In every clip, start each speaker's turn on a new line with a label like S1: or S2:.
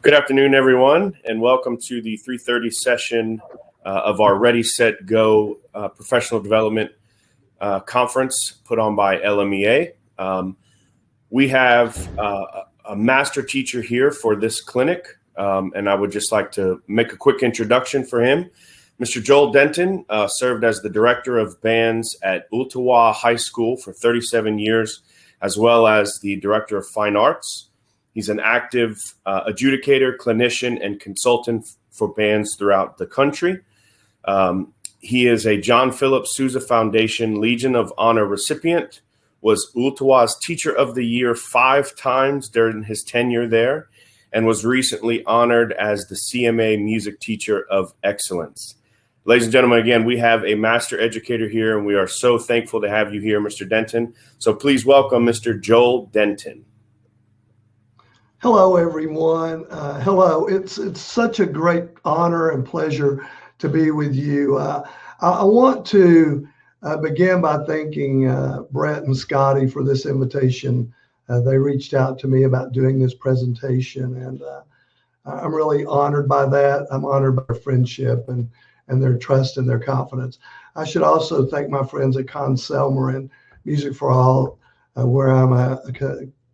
S1: Good afternoon, everyone, and welcome to the 3:30 session of our Ready, Set, Go professional development conference put on by LMEA. We have a master teacher here for this clinic, and I would just like to make a quick introduction for him. Mr. Joel Denton served as the director of bands at Ooltewah High School for 37 years, as well as the director of fine arts. He's an active adjudicator, clinician, and consultant for bands throughout the country. He is a John Philip Sousa Foundation Legion of Honor recipient, was Ooltewah's Teacher of the Year 5 times during his tenure there, and was recently honored as the CMA Music Teacher of Excellence. Ladies and gentlemen, again, we have a master educator here, and we are so thankful to have you here, Mr. Denton. So please welcome Mr. Joel Denton.
S2: Hello, everyone. Hello. It's such a great honor and pleasure to be with you. I want to begin by thanking Brett and Scotty for this invitation. They reached out to me about doing this presentation, and I'm really honored by that. I'm honored by their friendship and their trust and their confidence. I should also thank my friends at Conn-Selmer and Music for All, where I'm a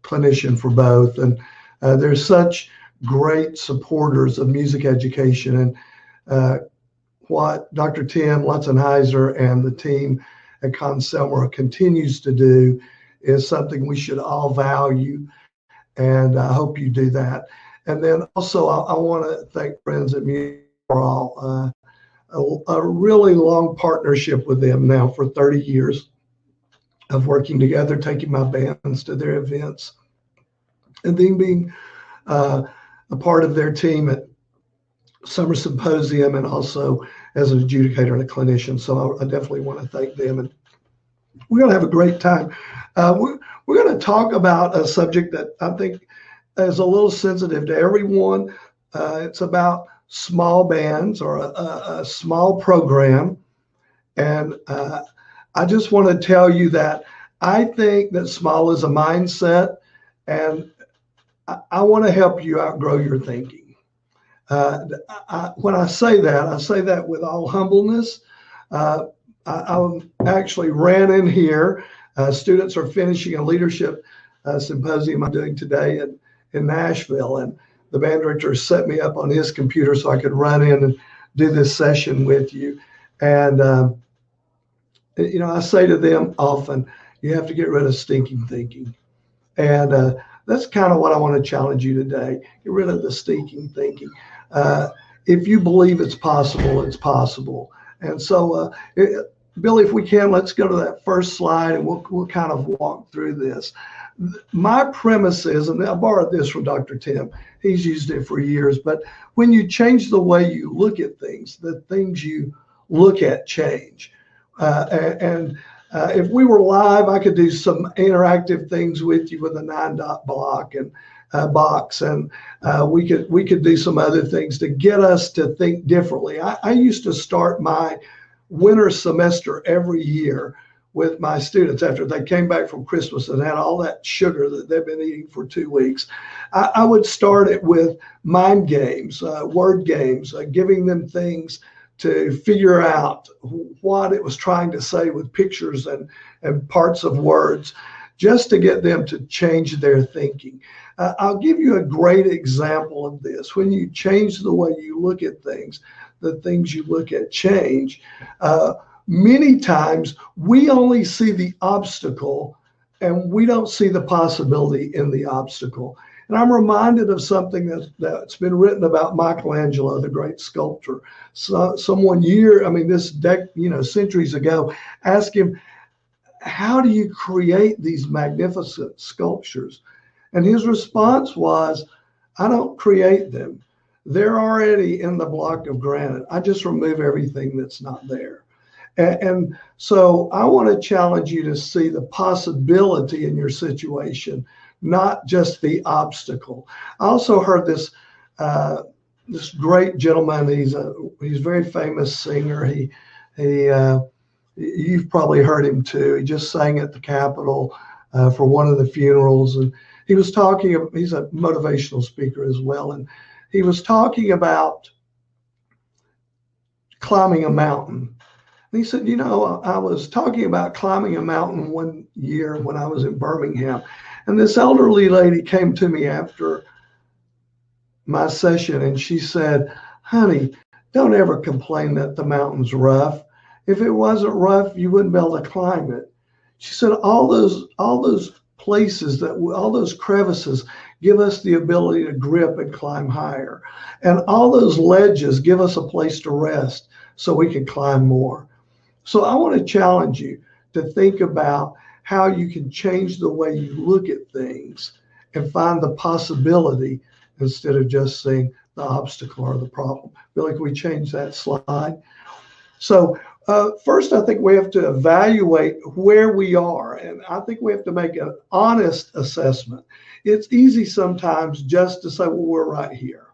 S2: clinician for both. And they're such great supporters of music education, and what Dr. Tim Lutzenheiser and the team at Conn-Selmer continues to do is something we should all value, and I hope you do that. And then also I want to thank friends at Music for All. A really long partnership with them now for 30 years of working together, taking my bands to their events, and then being a part of their team at Summer Symposium and also as an adjudicator and a clinician. So I definitely want to thank them. And we're going to have a great time. We're going to talk about a subject that I think is a little sensitive to everyone. It's about small bands or a small program. And I just want to tell you that I think that small is a mindset, and I want to help you outgrow your thinking. When I say that with all humbleness. I actually ran in here. Students are finishing a leadership symposium I'm doing today in Nashville, and the band director set me up on his computer so I could run in and do this session with you. And, I say to them often, you have to get rid of stinking thinking. And that's kind of what I want to challenge you today. Get rid of the stinking thinking. If you believe it's possible, it's possible. And so, Billy, if we can, let's go to that first slide and we'll kind of walk through this. My premise is, and I borrowed this from Dr. Tim, he's used it for years, but when you change the way you look at things, the things you look at change. If we were live, I could do some interactive things with you with a 9-dot block and box, and we could do some other things to get us to think differently. I used to start my winter semester every year with my students after they came back from Christmas and had all that sugar that they've been eating for 2 weeks. I would start it with mind games, word games, giving them things to figure out what it was trying to say with pictures and parts of words, just to get them to change their thinking. I'll give you a great example of this. When you change the way you look at things, the things you look at change. Many times we only see the obstacle and we don't see the possibility in the obstacle. And I'm reminded of something that's been written about Michelangelo, the great sculptor. So someone centuries ago, asked him, how do you create these magnificent sculptures? And his response was, I don't create them. They're already in the block of granite. I just remove everything that's not there. And so I want to challenge you to see the possibility in your situation, not just the obstacle. I also heard this great gentleman. He's a very famous singer. You've probably heard him too. He just sang at the Capitol for one of the funerals, and he was talking. He's a motivational speaker as well, and he was talking about climbing a mountain. And he said, I was talking about climbing a mountain one year when I was in Birmingham. And this elderly lady came to me after my session and she said, honey, don't ever complain that the mountain's rough. If it wasn't rough, you wouldn't be able to climb it. She said, all those places, all those crevices give us the ability to grip and climb higher. And all those ledges give us a place to rest so we can climb more. So I want to challenge you to think about how you can change the way you look at things and find the possibility instead of just seeing the obstacle or the problem. Billy, can we change that slide? So first, I think we have to evaluate where we are. And I think we have to make an honest assessment. It's easy sometimes just to say, well, we're right here.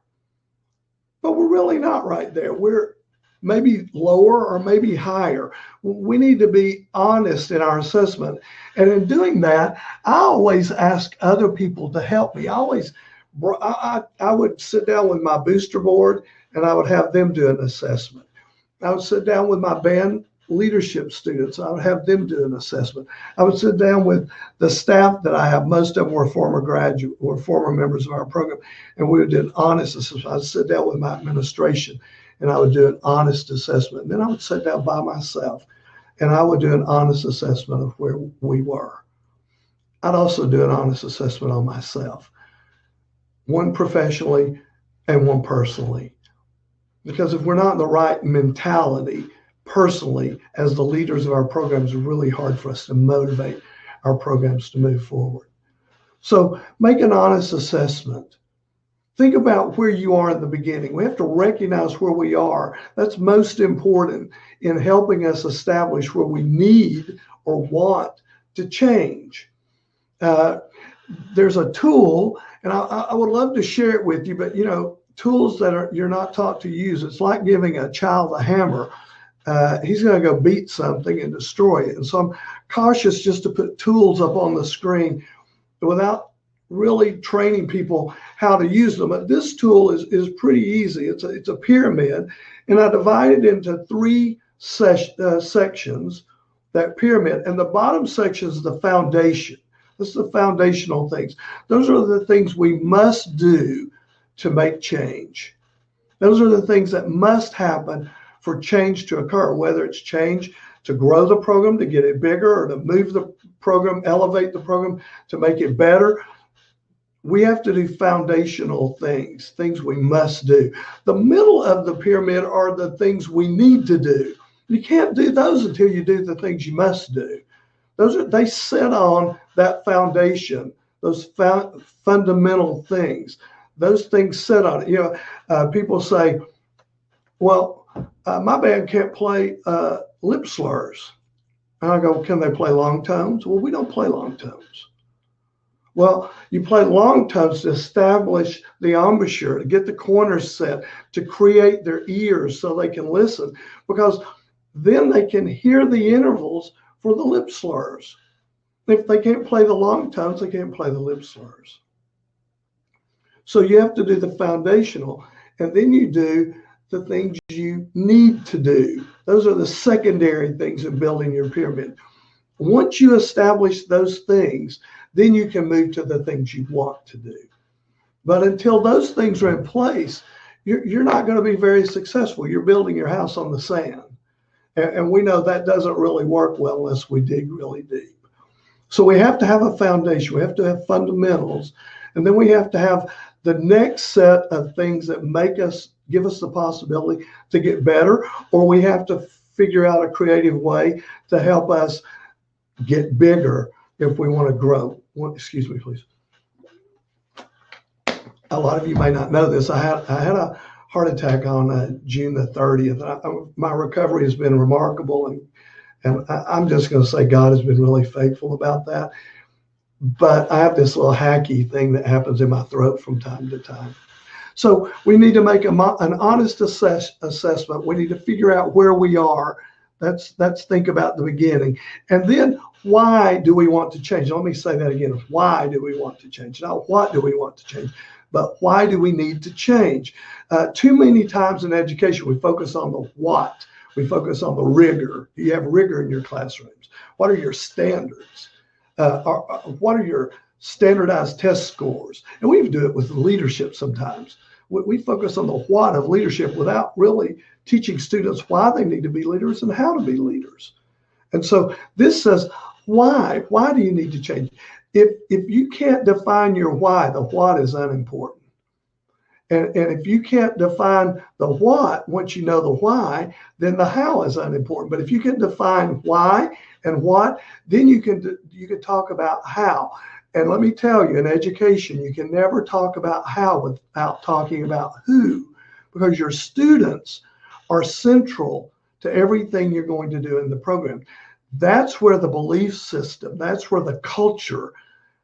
S2: But we're really not right there. We're maybe lower or maybe higher. We need to be honest in our assessment. And in doing that, I always ask other people to help me. I would sit down with my booster board and I would have them do an assessment. I would sit down with my band leadership students. I would have them do an assessment. I would sit down with the staff that I have. Most of them were former graduate or former members of our program, and we would do an honest assessment. I'd sit down with my administration and I would do an honest assessment. And then I would sit down by myself and I would do an honest assessment of where we were. I'd also do an honest assessment on myself, one professionally and one personally. Because if we're not in the right mentality personally as the leaders of our programs, it's really hard for us to motivate our programs to move forward. So make an honest assessment. Think about where you are in the beginning. We have to recognize where we are. That's most important in helping us establish where we need or want to change. There's a tool, and I would love to share it with you, but tools that you're not taught to use. It's like giving a child a hammer. He's going to go beat something and destroy it. And so I'm cautious just to put tools up on the screen without really training people how to use them. But this tool is pretty easy. It's a pyramid, and I divide it into three sections, that pyramid. And the bottom section is the foundation. This is the foundational things. Those are the things we must do to make change. Those are the things that must happen for change to occur, whether it's change to grow the program, to get it bigger, or to move the program, elevate the program, to make it better. We have to do foundational things we must do. The middle of the pyramid are the things we need to do. You can't do those until you do the things you must do. They sit on that foundation, those fundamental things. Those things sit on it. People say, well, my band can't play lip slurs. And I go, can they play long tones? Well, we don't play long tones. Well, you play long tones to establish the embouchure, to get the corners set, to create their ears so they can listen, because then they can hear the intervals for the lip slurs. If they can't play the long tones, they can't play the lip slurs. So you have to do the foundational, and then you do the things you need to do. Those are the secondary things in building your pyramid. Once you establish those things, then you can move to the things you want to do. But until those things are in place, you're not going to be very successful. You're building your house on the sand. And we know that doesn't really work well unless we dig really deep. So we have to have a foundation. We have to have fundamentals. And then we have to have the next set of things that give us the possibility to get better, or we have to figure out a creative way to help us get bigger if we want to grow. Excuse me, please. A lot of you may not know this. I had a heart attack on June the 30th. My recovery has been remarkable, and I'm just going to say God has been really faithful about that. But I have this little hacky thing that happens in my throat from time to time. So we need to make an honest assessment. We need to figure out where we are. Let's think about the beginning. And then why do we want to change? Let me say that again. Why do we want to change? Not what do we want to change? but why do we need to change? Too many times in education, we focus on the what. We focus on the rigor. Do you have rigor in your classrooms? What are your standards? What are your standardized test scores? And we even do it with leadership sometimes. We focus on the what of leadership without really teaching students why they need to be leaders and how to be leaders. And so this says, why? Why do you need to change? If you can't define your why, the what is unimportant. And if you can't define the what, once you know the why, then the how is unimportant. But if you can define why and what, then you can talk about how. And let me tell you, in education, you can never talk about how without talking about who, because your students are central to everything you're going to do in the program. That's where the belief system, that's where the culture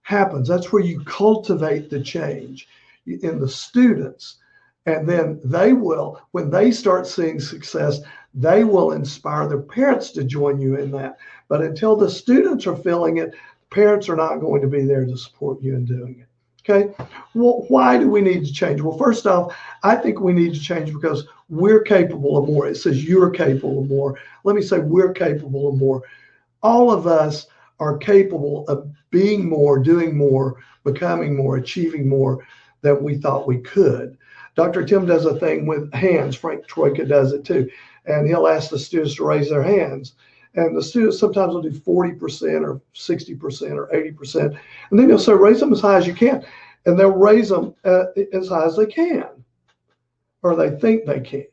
S2: happens. That's where you cultivate the change in the students. And then they will, when they start seeing success, they will inspire their parents to join you in that. But until the students are feeling it, parents are not going to be there to support you in doing it. Okay. Well, why do we need to change? Well, first off, I think we need to change because we're capable of more. It says you're capable of more. Let me say we're capable of more. All of us are capable of being more, doing more, becoming more, achieving more than we thought we could. Dr. Tim does a thing with hands. Frank Troika does it too. And he'll ask the students to raise their hands. And the students sometimes will do 40% or 60% or 80%. And then he'll say, raise them as high as you can. And they'll raise them as high as they can, or they think they can.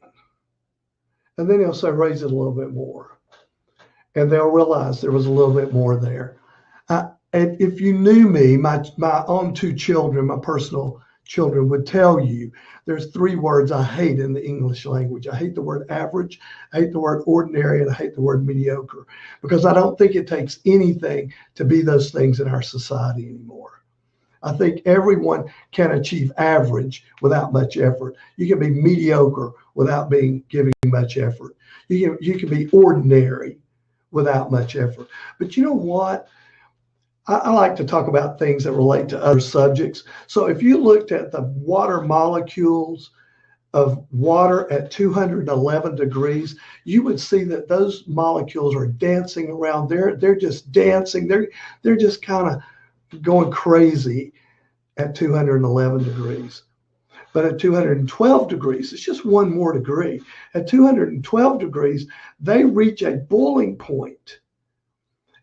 S2: And then he'll say, raise it a little bit more. And they'll realize there was a little bit more there. If you knew me, my own two children, my personal children would tell you there's three words I hate in the English language. I hate the word average, I hate the word ordinary, and I hate the word mediocre, because I don't think it takes anything to be those things in our society anymore. I think everyone can achieve average without much effort. You can be mediocre without giving much effort. You can be ordinary without much effort. But you know what? I like to talk about things that relate to other subjects. So if you looked at the water molecules of water at 211 degrees, you would see that those molecules are dancing around. They're just dancing. They're just kind of going crazy at 211 degrees. But at 212 degrees, it's just one more degree. At 212 degrees, they reach a boiling point.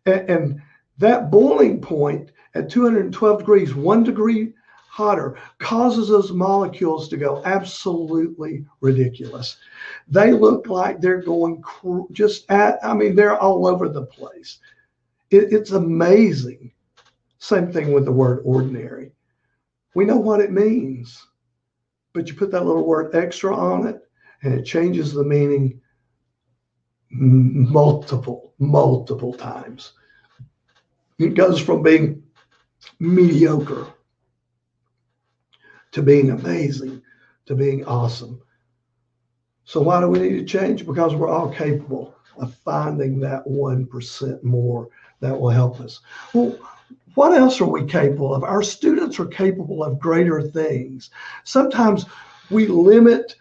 S2: And that boiling point at 212 degrees, 1 degree hotter, causes those molecules to go absolutely ridiculous. They look like they're going they're all over the place. It's amazing. Same thing with the word ordinary. We know what it means, but you put that little word extra on it, and it changes the meaning multiple times. It goes from being mediocre to being amazing to being awesome. So why do we need to change? Because we're all capable of finding that 1% more that will help us. Well, what else are we capable of? Our students are capable of greater things. Sometimes we limit,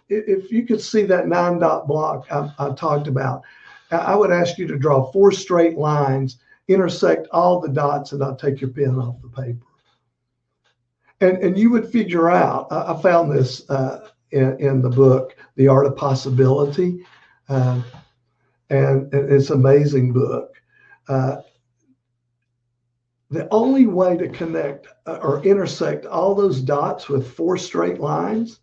S2: if you could see that 9-dot block I talked about, I would ask you to draw 4 straight lines, intersect all the dots, and not take your pen off the paper. And you would figure out, I found this in the book, The Art of Possibility, and it's an amazing book. The only way to connect or intersect all those dots with 4 straight lines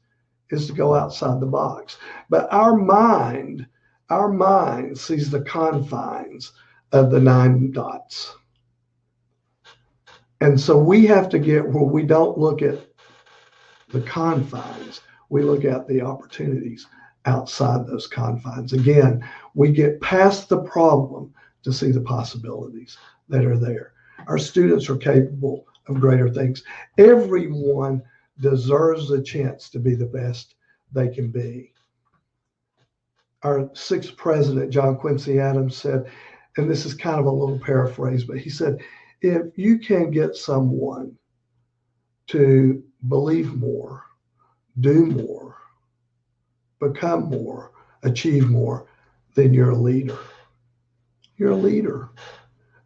S2: is to go outside the box. But our mind sees the confines of the 9 dots. And so we have to get where we don't look at the confines, we look at the opportunities outside those confines. Again, we get past the problem to see the possibilities that are there. Our students are capable of greater things. Everyone deserves a chance to be the best they can be. Our 6th president, John Quincy Adams, said, and this is kind of a little paraphrase, but he said, if you can get someone to believe more, do more, become more, achieve more, then you're a leader. You're a leader.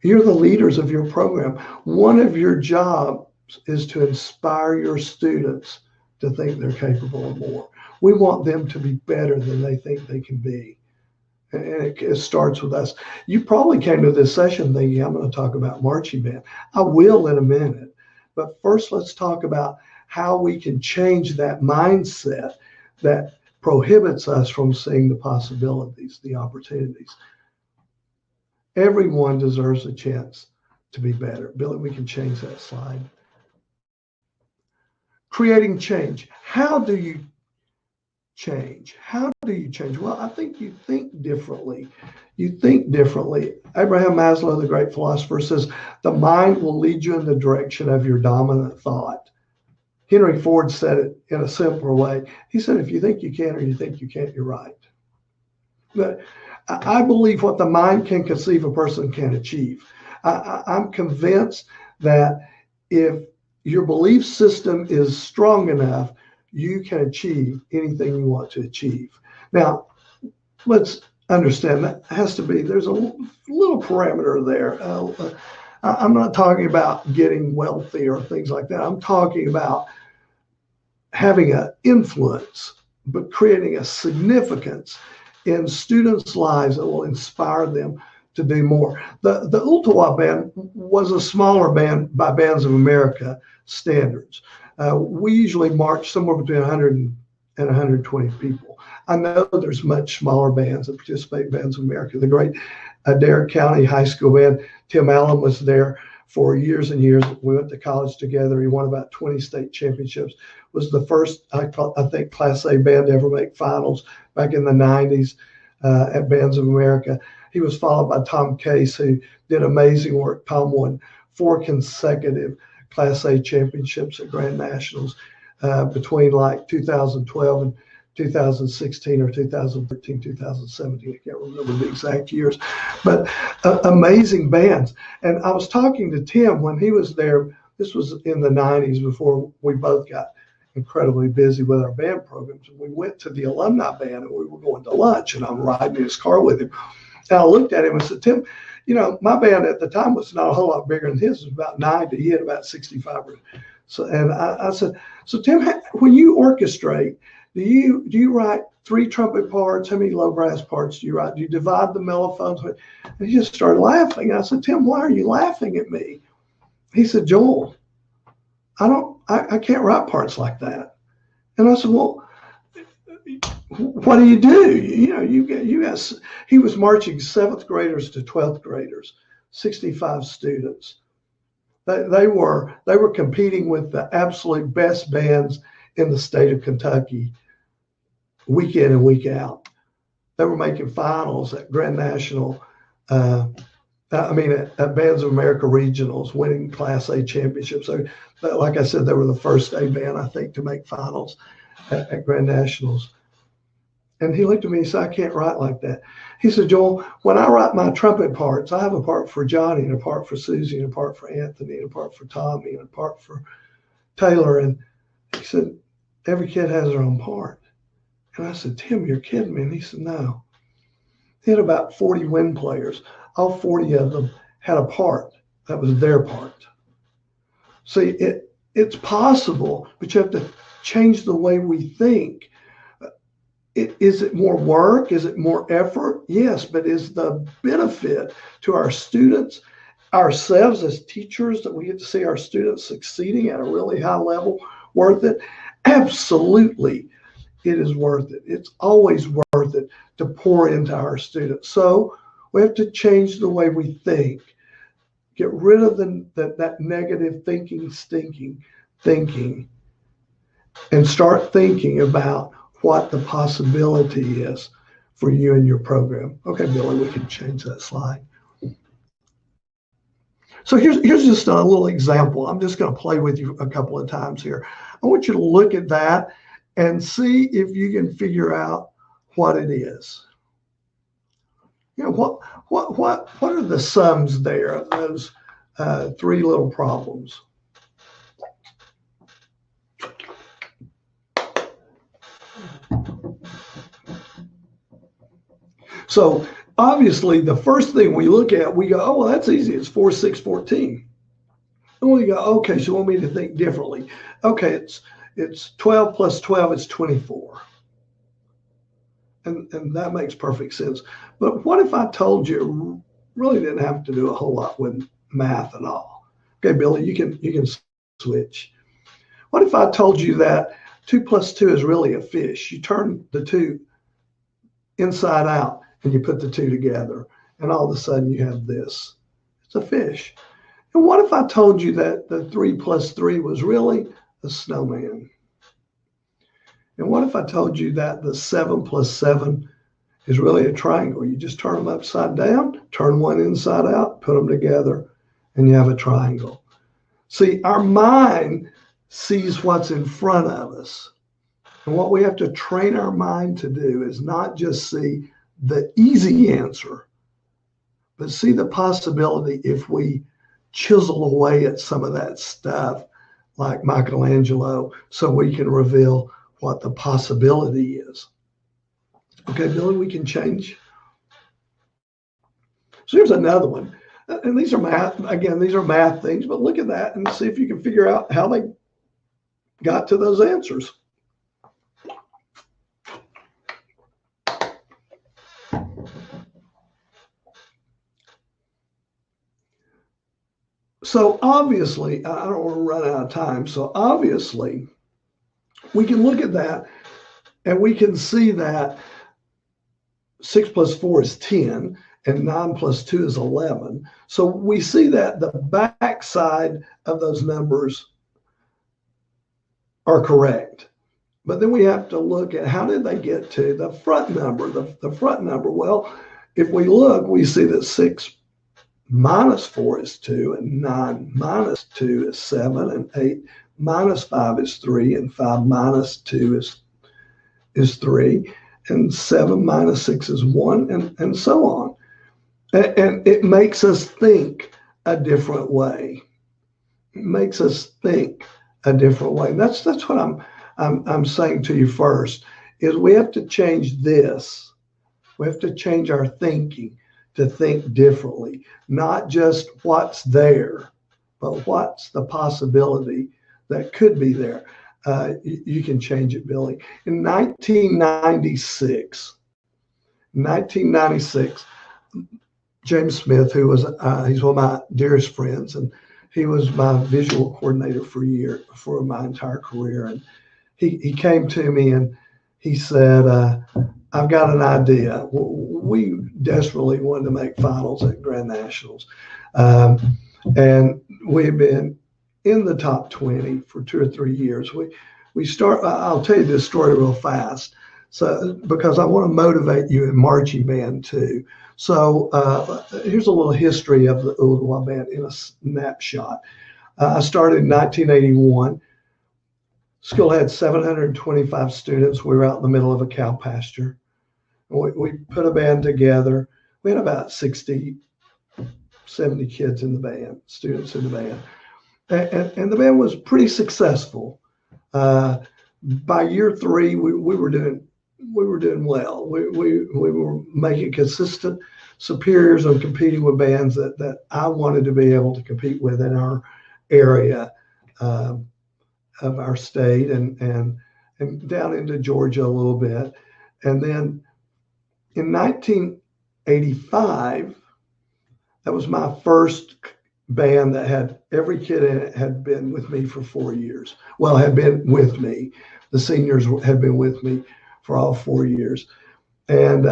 S2: You're the leaders of your program. One of your jobs is to inspire your students to think they're capable of more. We want them to be better than they think they can be. And it starts with us. You probably came to this session thinking, I'm going to talk about marching band. I will in a minute. But first, let's talk about how we can change that mindset that prohibits us from seeing the possibilities, the opportunities. Everyone deserves a chance to be better. Billy, we can change that slide. Creating change. How do you change? How do you change? Well, I think you think differently. You think differently. Abraham Maslow, the great philosopher, says the mind will lead you in the direction of your dominant thought. Henry Ford said it in a simpler way. He said, if you think you can or you think you can't, you're right. But I believe what the mind can conceive, a person can achieve. I'm convinced that if your belief system is strong enough, you can achieve anything you want to achieve. Now, let's understand that has to be, there's a little parameter there. I'm not talking about getting wealthy or things like that. I'm talking about having an influence, but creating a significance in students' lives that will inspire them to do more. The Ultiwa band was a smaller band by Bands of America standards. We usually march somewhere between 100 and 120 people. I know there's much smaller bands that participate in Bands of America. The great Adair County High School band, Tim Allen was there for years and years. We went to college together. He won about 20 state championships. Was the first, I think, Class A band to ever make finals back in the 90s at Bands of America. He was followed by Tom Case, who did amazing work. Tom won 4 consecutive Class A championships at Grand Nationals between like 2012 and 2016 or 2013, 2017. I can't remember the exact years, but amazing bands. And I was talking to Tim when he was there. This was in the 90s before we both got incredibly busy with our band programs. And we went to the alumni band and we were going to lunch, and I'm riding in his car with him. And I looked at him and said, Tim, you know, my band at the time was not a whole lot bigger than his. It was about 90. He had about 65. So, and I said, so Tim, when you orchestrate, do you write 3 trumpet parts? How many low brass parts do you write? Do you divide the mellophones? And he just started laughing. I said, Tim, why are you laughing at me? He said, Joel, I can't write parts like that. And I said, well, what do? You know, he was marching 7th graders to 12th graders, 65 students. They were competing with the absolute best bands in the state of Kentucky, week in and week out. They were making finals at Grand National, at Bands of America regionals, winning Class A championships. So, like I said, they were the first A band, I think, to make finals at Grand Nationals. And he looked at me and said, I can't write like that. He said, Joel, when I write my trumpet parts, I have a part for Johnny and a part for Susie and a part for Anthony and a part for Tommy and a part for Taylor. And he said, every kid has their own part. And I said, Tim, you're kidding me. And he said, no. He had about 40 wind players. All 40 of them had a part that was their part. See, it's possible, but you have to change the way we think. Is it more work? Is it more effort? Yes, but is the benefit to our students, ourselves as teachers, that we get to see our students succeeding at a really high level, worth it? Absolutely, it is worth it. It's always worth it to pour into our students. So we have to change the way we think. Get rid of that negative thinking, stinking thinking, and start thinking about what the possibility is for you and your program. Okay, Billy, we can change that slide. So here's just a little example. I'm just going to play with you a couple of times here. I want you to look at that and see if you can figure out what it is. You know, what are the sums there of those 3 little problems? So obviously the first thing we look at, we go, oh, well, that's easy. It's 4, 6, 14. And we go, okay, so you want me to think differently. Okay, it's 12 plus 12 is 24. And that makes perfect sense. But what if I told you really didn't have to do a whole lot with math at all? Okay, Billy, you can switch. What if I told you that 2 plus 2 is really a fish? You turn the 2 inside out and you put the 2 together, and all of a sudden you have this. It's a fish. And what if I told you that the 3 plus 3 was really a snowman? And what if I told you that the 7 plus 7 is really a triangle? You just turn them upside down, turn one inside out, put them together, and you have a triangle. See, our mind sees what's in front of us. And what we have to train our mind to do is not just see the easy answer, but see the possibility if we chisel away at some of that stuff like Michelangelo, so we can reveal what the possibility is. Okay, Billy, we can change. So here's another one. And these are math, again, these are math things, but look at that and see if you can figure out how they got to those answers. So obviously, I don't want to run out of time. So obviously, we can look at that and we can see that 6 plus 4 is 10 and 9 plus 2 is 11. So we see that the back side of those numbers are correct. But then we have to look at how did they get to the front number, the front number. Well, if we look, we see that 6 minus 4 is 2, and 9 minus 2 is 7, and 8 minus 5 is 3, and 5 minus 2 is 3, and 7 minus 6 is 1, and so on. And it makes us think a different way. It makes us think a different way. And that's what I'm saying to you first, is we have to change this. We have to change our thinking to think differently, not just what's there, but what's the possibility that could be there. You can change it, Billy. In 1996, James Smith, who was he's one of my dearest friends, and he was my visual coordinator for my entire career. And he came to me and he said, I've got an idea. We desperately wanted to make finals at Grand Nationals. And we've been in the top 20 for 2 or 3 years. I'll tell you this story real fast. So, because I want to motivate you in marching band too. So here's a little history of the Uruguay band in a snapshot. I started in 1981. School had 725 students. We were out in the middle of a cow pasture. We put a band together. We had about 60, 70 kids in the band, students in the band. And the band was pretty successful. By year 3, we were doing well. We were making consistent superiors and competing with bands that I wanted to be able to compete with in our area of our state and down into Georgia a little bit. And then in 1985, that was my first band that had every kid in it had been with me for 4 years. Well, had been with me. The seniors had been with me for all 4 years. And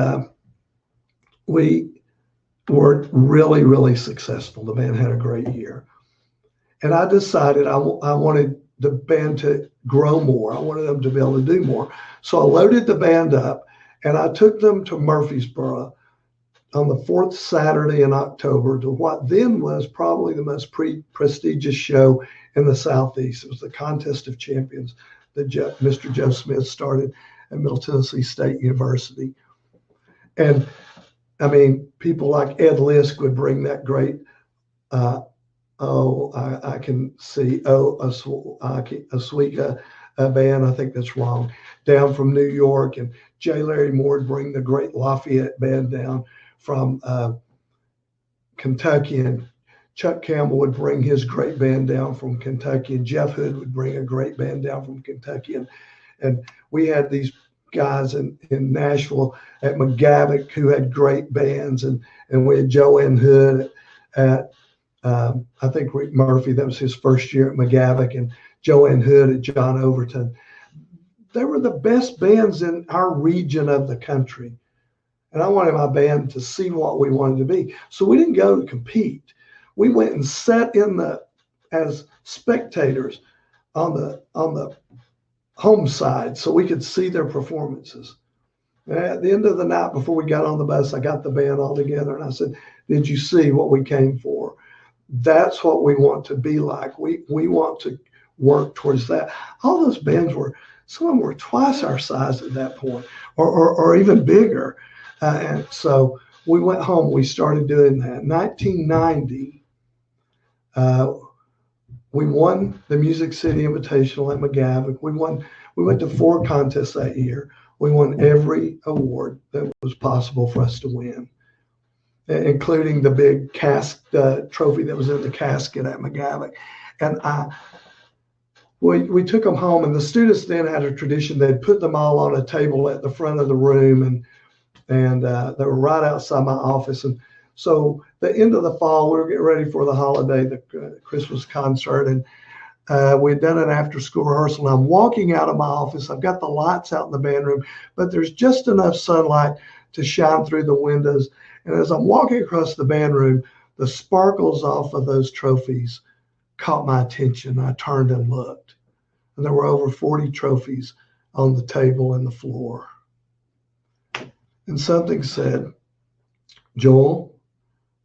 S2: we were really, really successful. The band had a great year. And I decided I wanted the band to grow more. I wanted them to be able to do more. So I loaded the band up and I took them to Murfreesboro on the 4th Saturday in October to what then was probably the most prestigious show in the Southeast. It was the Contest of Champions that Mr. Joe Smith started at Middle Tennessee State University. And I mean, people like Ed Lisk would bring that great, I can see, Oswego band. I think that's wrong. Down from New York, and J. Larry Moore would bring the Great Lafayette Band down from Kentucky, and Chuck Campbell would bring his great band down from Kentucky, and Jeff Hood would bring a great band down from Kentucky. And we had these guys in Nashville at McGavock who had great bands, and we had Joanne Hood at I think Rick Murphy, that was his first year at McGavock, and Joanne Hood at John Overton. They were the best bands in our region of the country. And I wanted my band to see what we wanted to be. So we didn't go to compete. We went and sat as spectators on the home side so we could see their performances. And at the end of the night, before we got on the bus, I got the band all together and I said, "Did you see what we came for? That's what we want to be like. We want to work towards that." All those bands some of them were twice our size at that point, or even bigger. And so we went home. We started doing that. 1990, we won the Music City Invitational at McGavock. We went to 4 contests that year. We won every award that was possible for us to win, including the big trophy that was in the casket at McGavock. And we took them home, and the students then had a tradition. They'd put them all on a table at the front of the room, and they were right outside my office. And so the end of the fall, we were getting ready for the holiday, the Christmas concert, and we'd done an after-school rehearsal. And I'm walking out of my office. I've got the lights out in the band room, but there's just enough sunlight to shine through the windows. And as I'm walking across the band room, the sparkles off of those trophies caught my attention. I turned and looked, and there were over 40 trophies on the table and the floor. And something said, "Joel,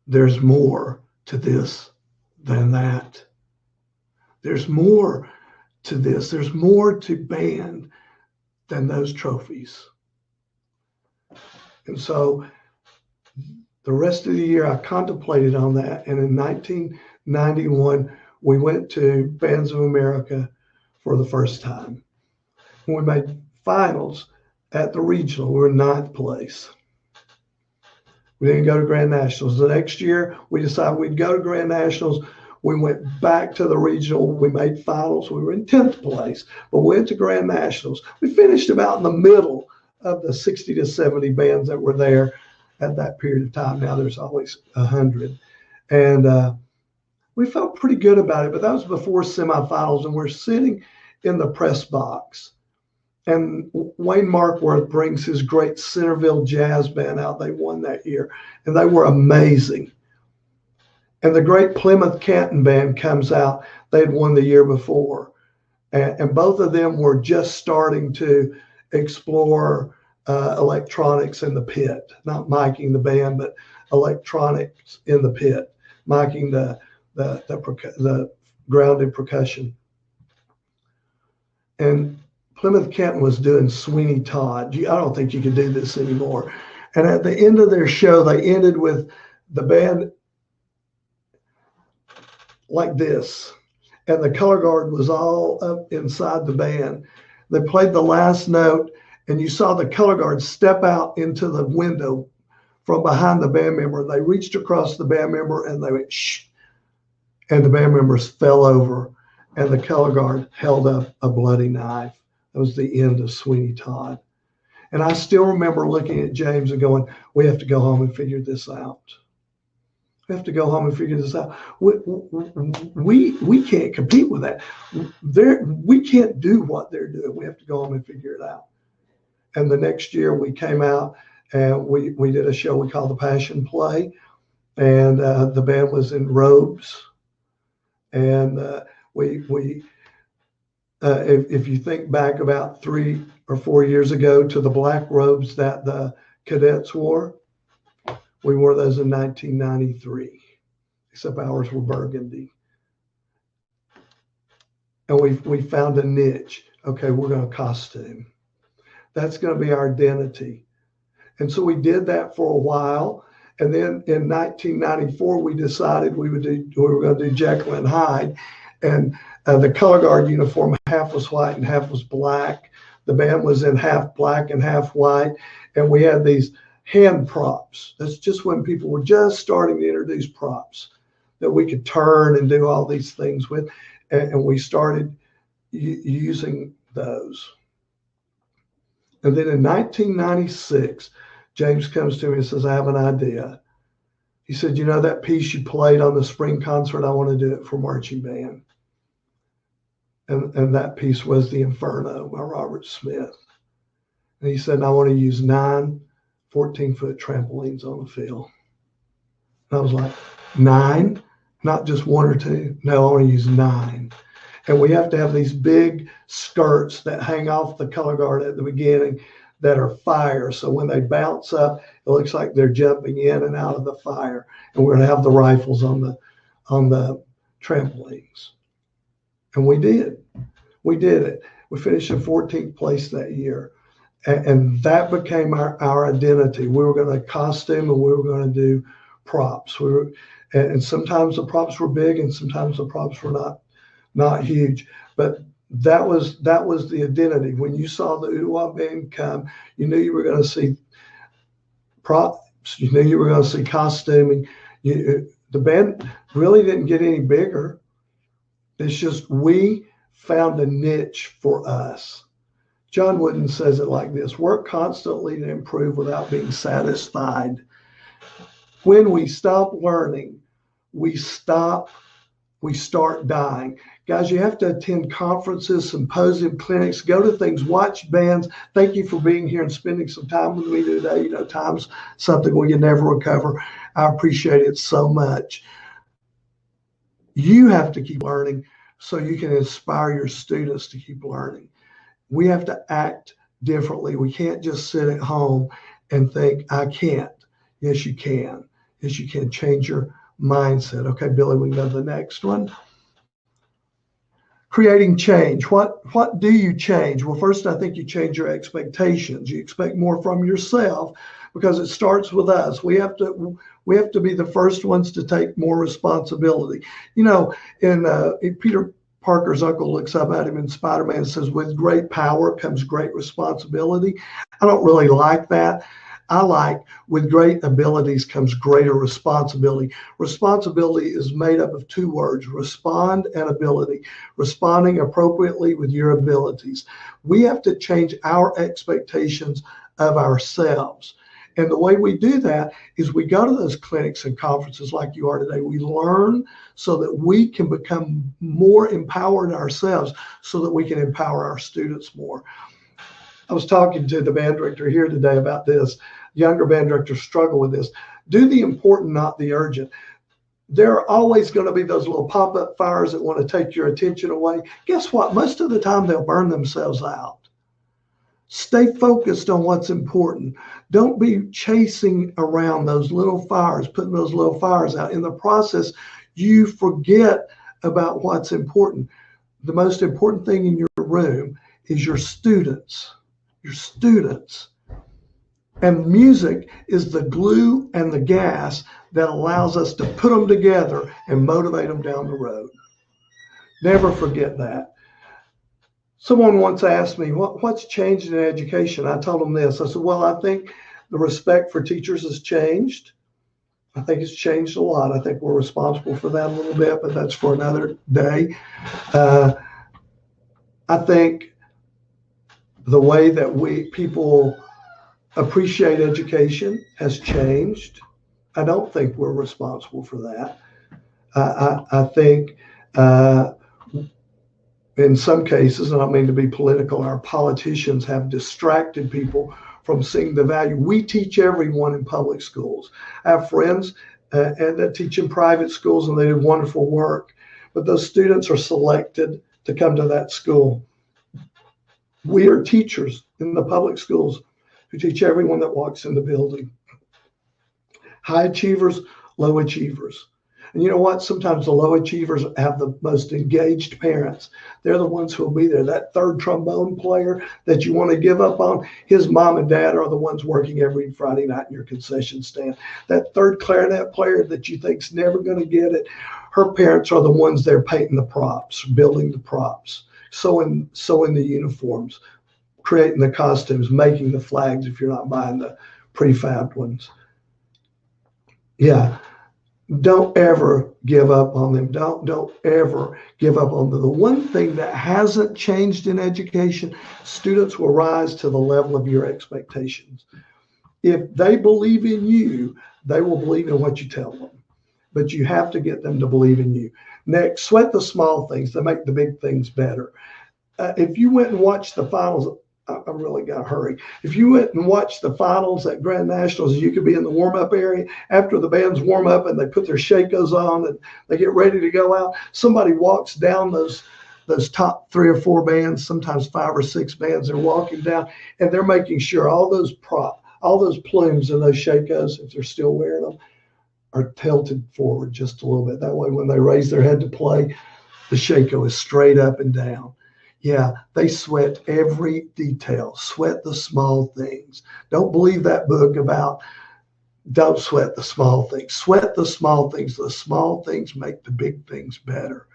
S2: there's more to this than that. There's more to this. There's more to band than those trophies." And so the rest of the year I contemplated on that. And in 1991, we went to Bands of America for the first time. When we made finals at the regional, we were 9th place. We didn't go to Grand Nationals. The next year, we decided we'd go to Grand Nationals. We went back to the regional. We made finals. We were in 10th place, but we went to Grand Nationals. We finished about in the middle of the 60 to 70 bands that were there at that period of time. Now there's always 100. And we felt pretty good about it, but that was before semifinals, and we're sitting in the press box. And Wayne Markworth brings his great Centerville Jazz Band out. They won that year, and they were amazing. And the great Plymouth Canton Band comes out. They had won the year before. And both of them were just starting to explore electronics in the pit, not miking the band, but electronics in the pit, miking the grounded percussion. And Plymouth Canton was doing Sweeney Todd. I don't think you could do this anymore. And at the end of their show, they ended with the band like this. And the color guard was all up inside the band. They played the last note, and you saw the color guard step out into the window from behind the band member. They reached across the band member, and they went, "Shh." And the band members fell over, and the color guard held up a bloody knife. That was the end of Sweeney Todd. And I still remember looking at James and going, "We have to go home and figure this out. We have to go home and figure this out. We can't compete with that. We can't do what they're doing. We have to go home and figure it out." And the next year we came out and we did a show we called the Passion Play. And the band was in robes. And if you think back about 3 or 4 years ago to the black robes that the cadets wore, we wore those in 1993, except ours were burgundy. And we found a niche. Okay, we're going to costume. That's going to be our identity. And so we did that for a while. And then in 1994, we decided we were going to do Jekyll and Hyde. And the color guard uniform half was white and half was black. The band was in half black and half white. And we had these hand props. That's just when people were just starting to introduce props that we could turn and do all these things with. And we started using those. And then in 1996, James comes to me and says, I have an idea. He said, you know, that piece you played on the spring concert, I want to do it for marching band. And that piece was The Inferno by Robert Smith. And he said, I want to use 9 14-foot trampolines on the field. And I was like, 9? Not just 1 or 2? No, I want to use 9. And we have to have these big skirts that hang off the color guard at the beginning that are fire. So when they bounce up, it looks like they're jumping in and out of the fire. And we're going to have the rifles on the trampolines. And we did. We did it. We finished in 14th place that year. And that became our identity. We were going to costume and we were going to do props. And sometimes the props were big and sometimes the props were not huge. But that was the identity. When you saw the Uwa band come, you knew you were going to see props. You knew you were going to see costuming. The band really didn't get any bigger. It's just we found a niche for us. John Wooden says it like this: work constantly to improve without being satisfied. When we stop learning, we start dying. Guys, you have to attend conferences, symposium, clinics, go to things, watch bands. Thank you for being here and spending some time with me today. You know, time's something we can never recover. I appreciate it so much. You have to keep learning so you can inspire your students to keep learning. We have to act differently. We can't just sit at home and think, I can't. Yes, you can. Yes, you can. Change your mindset. Okay, Billy, we can go to the next one. Creating change. What do you change? Well, first, I think you change your expectations. You expect more from yourself because it starts with us. We have to be the first ones to take more responsibility. You know, in Peter Parker's uncle looks up at him in Spider-Man and says, with great power comes great responsibility. I don't really like that. I like, with great abilities comes greater responsibility. Responsibility is made up of 2 words, respond and ability. Responding appropriately with your abilities. We have to change our expectations of ourselves. And the way we do that is we go to those clinics and conferences like you are today. We learn so that we can become more empowered ourselves so that we can empower our students more. I was talking to the band director here today about this. Younger band directors struggle with this. Do the important, not the urgent. There are always going to be those little pop-up fires that want to take your attention away. Guess what? Most of the time they'll burn themselves out. Stay focused on what's important. Don't be chasing around those little fires, putting those little fires out. In the process, you forget about what's important. The most important thing in your room is your students. Your students. And music is the glue and the gas that allows us to put them together and motivate them down the road. Never forget that. Someone once asked me, what's changed in education? I told them this. I said, well, I think the respect for teachers has changed. I think it's changed a lot. I think we're responsible for that a little bit, but that's for another day. I think the way that people appreciate education has changed. I don't think we're responsible for that. I think in some cases, and I don't mean to be political, our politicians have distracted people from seeing the value. We teach everyone in public schools. I have friends and that teach in private schools, and they do wonderful work. But those students are selected to come to that school. We are teachers in the public schools who teach everyone that walks in the building. High achievers, low achievers. And you know what? Sometimes the low achievers have the most engaged parents. They're the ones who will be there. That third trombone player that you want to give up on, his mom and dad are the ones working every Friday night in your concession stand. That third clarinet player that you think's never going to get it, her parents are the ones there painting the props, building the props, sewing the uniforms, creating the costumes, making the flags if you're not buying the prefabbed ones. Yeah. Don't ever give up on them. Don't ever give up on them. The one thing that hasn't changed in education, students will rise to the level of your expectations. If they believe in you, they will believe in what you tell them. But you have to get them to believe in you. Next, sweat the small things to make the big things better. If you went and watched the finals, I really got to hurry. If you went and watched the finals at Grand Nationals, you could be in the warm-up area. After the bands warm up and they put their shakos on and they get ready to go out, somebody walks down those top 3 or 4 bands, sometimes 5 or 6 bands. They're walking down and they're making sure all those plumes in those shakos, if they're still wearing them, are tilted forward just a little bit. That way, when they raise their head to play, the shako is straight up and down. Yeah, they sweat every detail. Sweat the small things. Don't believe that book about don't sweat the small things. Sweat the small things. The small things make the big things better.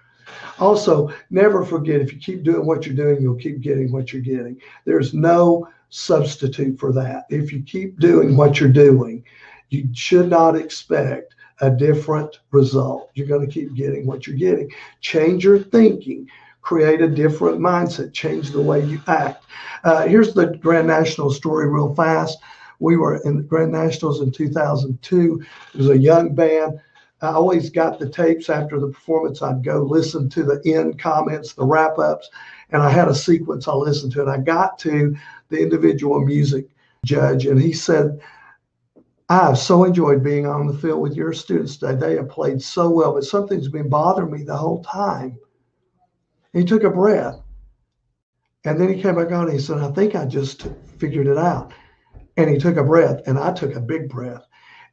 S2: Also, never forget, if you keep doing what you're doing, you'll keep getting what you're getting. There's no substitute for that. If you keep doing what you're doing, you should not expect a different result. You're going to keep getting what you're getting. Change your thinking. Create a different mindset, change the way you act. Here's the Grand National story real fast. We were in the Grand Nationals in 2002. It was a young band. I always got the tapes after the performance. I'd go listen to the end comments, the wrap-ups, and I had a sequence I listened to. And I got to the individual music judge, and he said, I have so enjoyed being on the field with your students today. They have played so well, but something's been bothering me the whole time. He took a breath, and then he came back on and he said, I think I just figured it out. And he took a breath, and I took a big breath.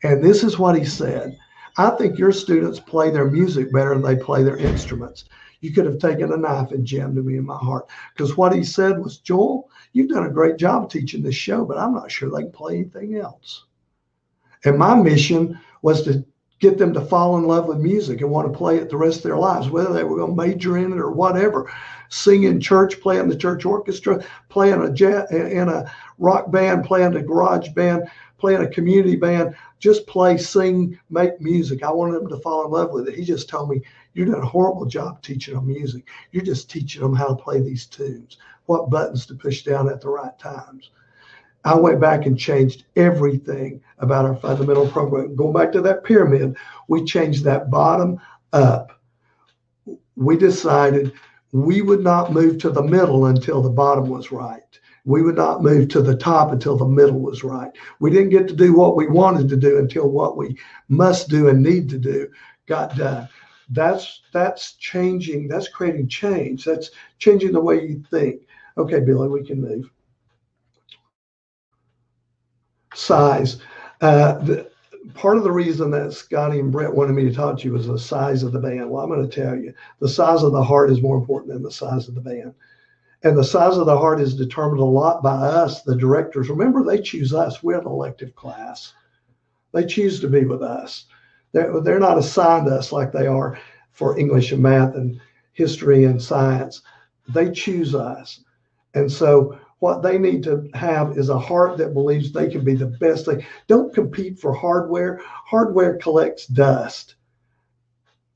S2: And this is what he said. I think your students play their music better than they play their instruments. You could have taken a knife and jammed me in my heart. Because what he said was, Joel, you've done a great job teaching this show, but I'm not sure they can play anything else. And my mission was to get them to fall in love with music and want to play it the rest of their lives, whether they were going to major in it or whatever. Sing in church, play in the church orchestra, play in a rock band, play in a garage band, play in a community band, just play, sing, make music. I wanted them to fall in love with it. He just told me, you're doing a horrible job teaching them music. You're just teaching them how to play these tunes, what buttons to push down at the right times. I went back and changed everything about our fundamental program. Going back to that pyramid, we changed that bottom up. We decided we would not move to the middle until the bottom was right. We would not move to the top until the middle was right. We didn't get to do what we wanted to do until what we must do and need to do got done. That's changing. That's creating change. That's changing the way you think. Okay, Billy, we can move. Size. Part of the reason that Scotty and Brett wanted me to talk to you was the size of the band. Well, I'm going to tell you, the size of the heart is more important than the size of the band. And the size of the heart is determined a lot by us, the directors. Remember, they choose us. We're an elective class. They choose to be with us. They're not assigned to us like they are for English and math and history and science. They choose us. And so what they need to have is a heart that believes they can be the best thing. Don't compete for hardware. Hardware collects dust.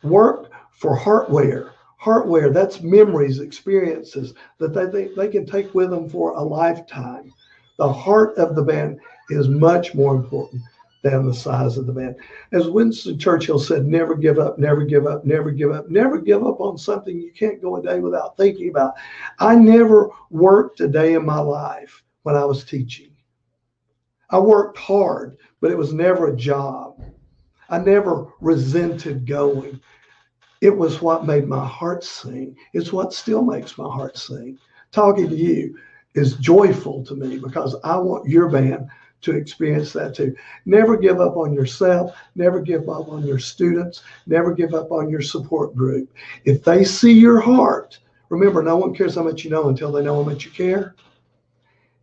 S2: Work for heartware. Heartware, that's memories, experiences that they can take with them for a lifetime. The heart of the band is much more important than the size of the band. As Winston Churchill said, never give up, never give up, never give up. Never give up on something you can't go a day without thinking about. I never worked a day in my life when I was teaching. I worked hard, but it was never a job. I never resented going. It was what made my heart sing. It's what still makes my heart sing. Talking to you is joyful to me because I want your band to experience that too. Never give up on yourself. Never give up on your students. Never give up on your support group. If they see your heart, remember, no one cares how much you know until they know how much you care.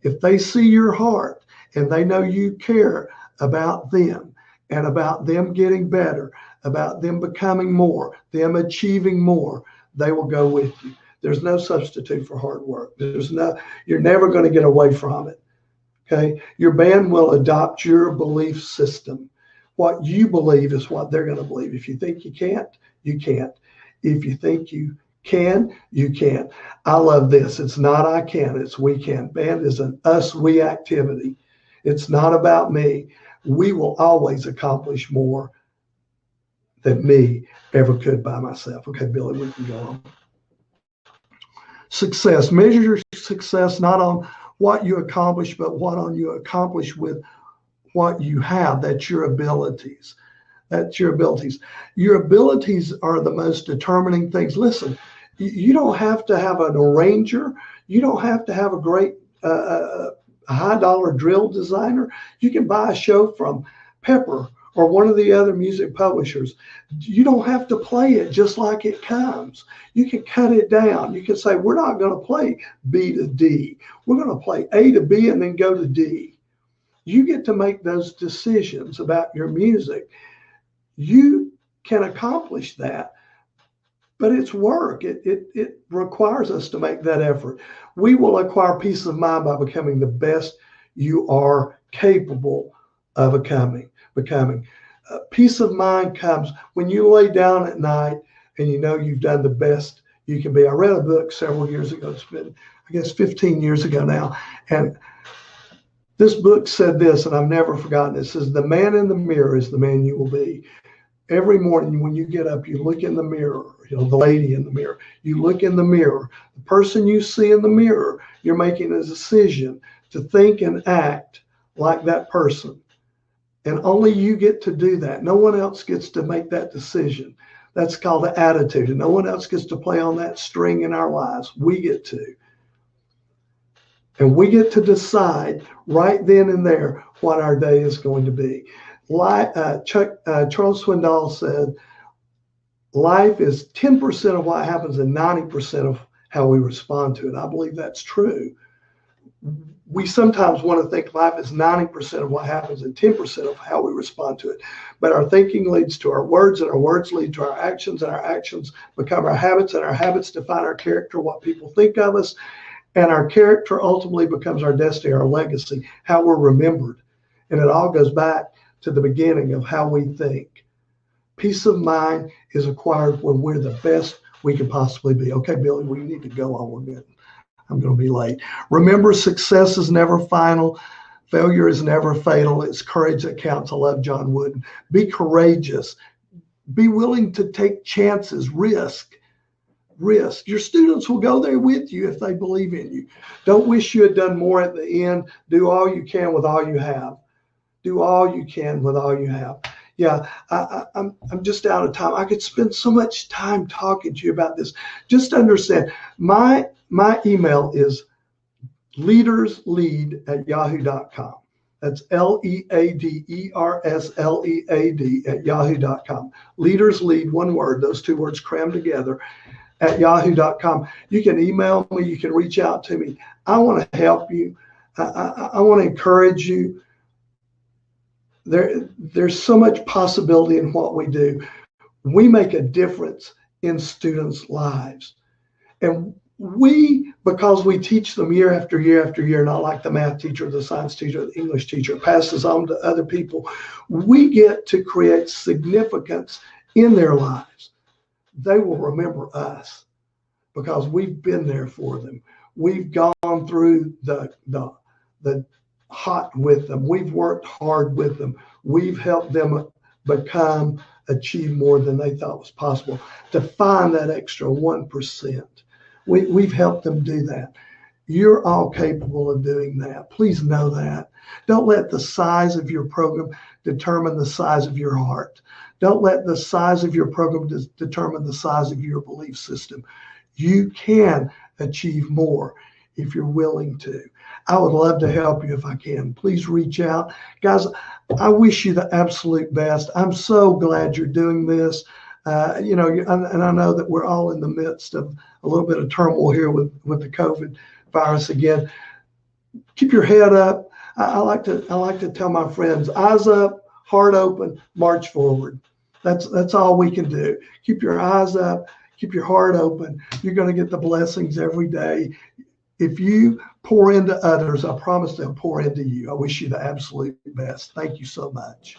S2: If they see your heart and they know you care about them and about them getting better, about them becoming more, them achieving more, they will go with you. There's no substitute for hard work. You're never going to get away from it. Okay. Your band will adopt your belief system. What you believe is what they're going to believe. If you think you can't, you can't. If you think you can, you can. I love this. It's not I can, it's we can. Band is an us-we activity. It's not about me. We will always accomplish more than me ever could by myself. Okay, Billy, we can go on. Success. Measure your success not on what you accomplish, but what you accomplish with what you have. That's your abilities. That's your abilities. Your abilities are the most determining things. Listen, you don't have to have an arranger. You don't have to have a great high dollar drill designer. You can buy a show from Pepper or one of the other music publishers. You don't have to play it just like it comes. You can cut it down. You can say, we're not going to play B to D. We're going to play A to B and then go to D. You get to make those decisions about your music. You can accomplish that, but it's work. It requires us to make that effort. We will acquire peace of mind by becoming the best you are capable of becoming. Peace of mind comes when you lay down at night and you know you've done the best you can be. I read a book several years ago. It's been, I guess, 15 years ago now. And this book said this, and I've never forgotten it. It says, the man in the mirror is the man you will be. Every morning when you get up, you look in the mirror, the lady in the mirror. You look in the mirror. The person you see in the mirror, you're making a decision to think and act like that person. And only you get to do that. No one else gets to make that decision. That's called the attitude. And no one else gets to play on that string in our lives. We get to. And we get to decide right then and there what our day is going to be. Charles Swindoll said, life is 10% of what happens and 90% of how we respond to it. I believe that's true. We sometimes want to think life is 90% of what happens and 10% of how we respond to it. But our thinking leads to our words, and our words lead to our actions, and our actions become our habits, and our habits define our character, what people think of us, and our character ultimately becomes our destiny, our legacy, how we're remembered. And it all goes back to the beginning of how we think. Peace of mind is acquired when we're the best we can possibly be. Okay, Billy, we need to go on. We're good. I'm going to be late. Remember, success is never final. Failure is never fatal. It's courage that counts. I love John Wooden. Be courageous. Be willing to take chances, risk. Your students will go there with you if they believe in you. Don't wish you had done more at the end. Do all you can with all you have. Do all you can with all you have. Yeah, I'm just out of time. I could spend so much time talking to you about this. Just understand, my email is leaderslead@yahoo.com. That's leaderslead@yahoo.com. Leaderslead, one word, those two words crammed together, @yahoo.com. You can email me. You can reach out to me. I want to help you. I want to encourage you. There's so much possibility in what we do. We make a difference in students' lives. And because we teach them year after year after year, not like the math teacher, the science teacher, the English teacher, passes on to other people, we get to create significance in their lives. They will remember us because we've been there for them. We've gone through the hot with them. We've worked hard with them. We've helped them achieve more than they thought was possible. To find that extra 1%, we've helped them do that. You're all capable of doing that. Please know that. Don't let the size of your program determine the size of your heart. Don't let the size of your program determine the size of your belief system. You can achieve more if you're willing to. I would love to help you if I can. Please reach out. Guys, I wish you the absolute best. I'm so glad you're doing this. And I know that we're all in the midst of a little bit of turmoil here with the COVID virus again. Keep your head up. I like to tell my friends, eyes up, heart open, march forward. That's all we can do. Keep your eyes up, Keep your heart open. You're going to get the blessings every day. If you pour into others, I promise they'll pour into you. I wish you the absolute best. Thank you so much.